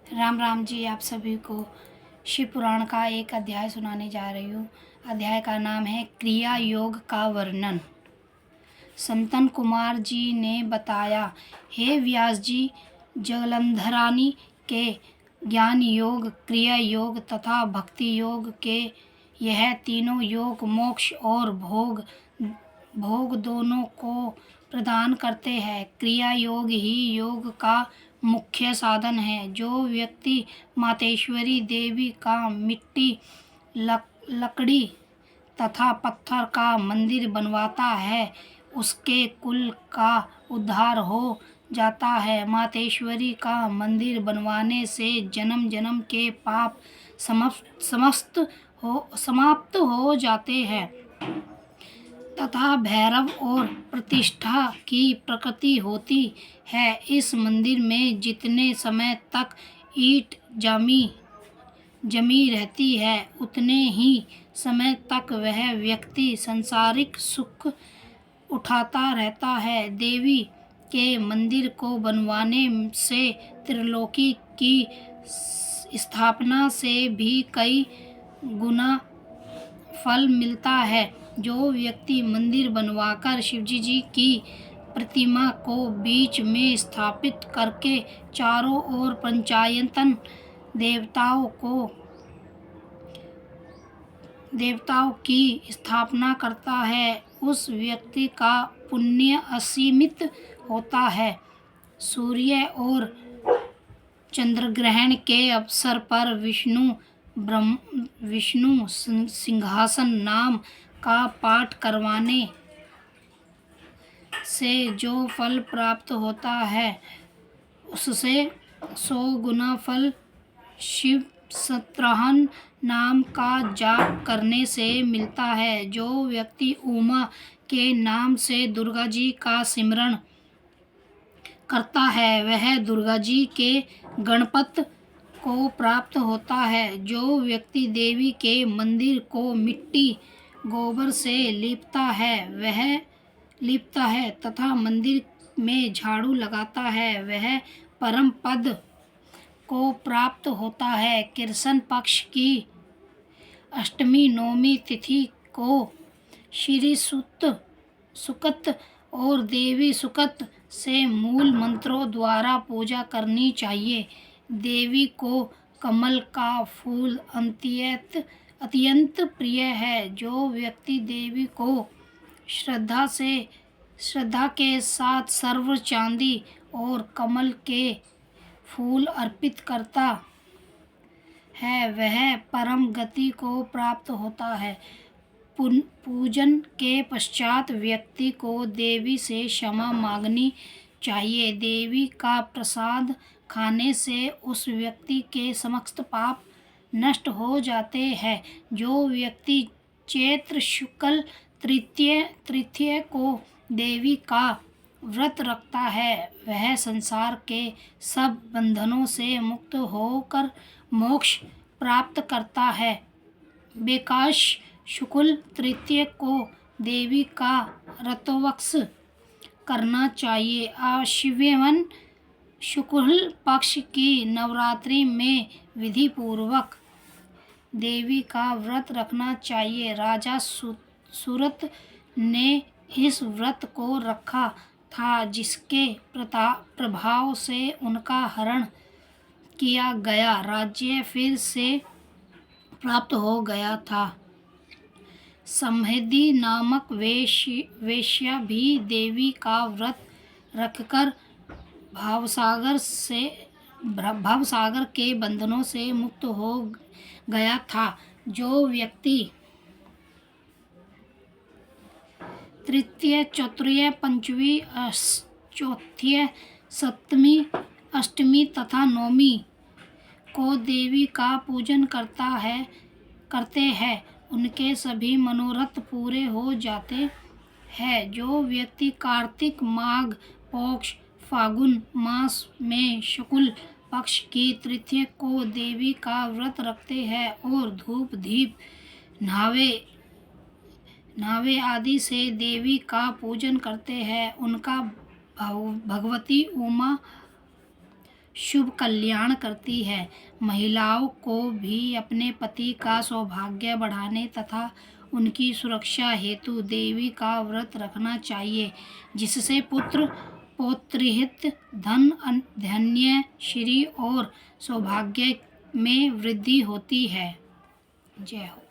राम राम जी। आप सभी को शिव पुराण का एक अध्याय सुनाने जा रही हूँ। अध्याय का नाम है क्रिया योग का वर्णन। संतन कुमार जी ने बताया, हे व्यास जी, जलंधरानी के ज्ञान योग, क्रिया योग तथा भक्ति योग के यह तीनों योग मोक्ष और भोग दोनों को प्रदान करते हैं। क्रिया योग ही योग का मुख्य साधन है। जो व्यक्ति मातेश्वरी देवी का मिट्टी, लकड़ी तथा पत्थर का मंदिर बनवाता है, उसके कुल का उद्धार हो जाता है। मातेश्वरी का मंदिर बनवाने से जन्म जन्म के पाप समाप्त हो जाते हैं तथा भैरव और प्रतिष्ठा की प्रकृति होती है। इस मंदिर में जितने समय तक ईंट जमी रहती है, उतने ही समय तक वह व्यक्ति सांसारिक सुख उठाता रहता है। देवी के मंदिर को बनवाने से त्रिलोकी की स्थापना से भी कई गुना फल मिलता है। जो व्यक्ति मंदिर बनवाकर शिवजी जी की प्रतिमा को बीच में स्थापित करके चारों ओर पंचायतन देवताओं की स्थापना करता है, उस व्यक्ति का पुण्य असीमित होता है। सूर्य और चंद्रग्रहण के अवसर पर विष्णु सिंहासन नाम का पाठ करवाने से जो फल प्राप्त होता है, उससे 100 गुना फल शिव सत्रहन नाम का जाप करने से मिलता है। जो व्यक्ति उमा के नाम से दुर्गा जी का सिमरण करता है, वह दुर्गा जी के गणपत को प्राप्त होता है। जो व्यक्ति देवी के मंदिर को मिट्टी गोबर से लीपता है तथा मंदिर में झाड़ू लगाता है, वह परम पद को प्राप्त होता है। कृष्ण पक्ष की अष्टमी नवमी तिथि को श्री सुकत और देवी सुकत से मूल मंत्रों द्वारा पूजा करनी चाहिए। देवी को कमल का फूल अत्यंत प्रिय है। जो व्यक्ति देवी को श्रद्धा के साथ सर्व चांदी और कमल के फूल अर्पित करता है, वह परम गति को प्राप्त होता है। पूजन के पश्चात व्यक्ति को देवी से क्षमा मांगनी चाहिए। देवी का प्रसाद खाने से उस व्यक्ति के समस्त पाप नष्ट हो जाते हैं। जो व्यक्ति चैत्र शुक्ल तृतीय को देवी का व्रत रखता है, वह संसार के सब बंधनों से मुक्त होकर मोक्ष प्राप्त करता है। बेकाश शुक्ल तृतीय को देवी का रतोत्सव करना चाहिए। आश्विन शुक्ल पक्ष की नवरात्रि में विधि पूर्वक देवी का व्रत रखना चाहिए। राजा सूरत ने इस व्रत को रखा था, जिसके प्रभाव से उनका हरण किया गया राज्य फिर से प्राप्त हो गया था। समृद्धि नामक वेश्या भी देवी का व्रत रखकर भवसागर के बंधनों से मुक्त हो गया था। जो व्यक्ति तृतीय, चतुर्थी, पंचमी, चौथी, सप्तमी, अष्टमी तथा नवमी को देवी का पूजन करते हैं, उनके सभी मनोरथ पूरे हो जाते हैं। जो व्यक्ति कार्तिक, माघ, पौष, फागुन मास में शुक्ल पक्ष की तृतीय को देवी का व्रत रखते हैं और धूप दीप नावे आदि से देवी का पूजन करते हैं, उनका भगवती उमा शुभ कल्याण करती है। महिलाओं को भी अपने पति का सौभाग्य बढ़ाने तथा उनकी सुरक्षा हेतु देवी का व्रत रखना चाहिए, जिससे पुत्र पौत्रिहित धन धन्य श्री और सौभाग्य में वृद्धि होती है। जय हो।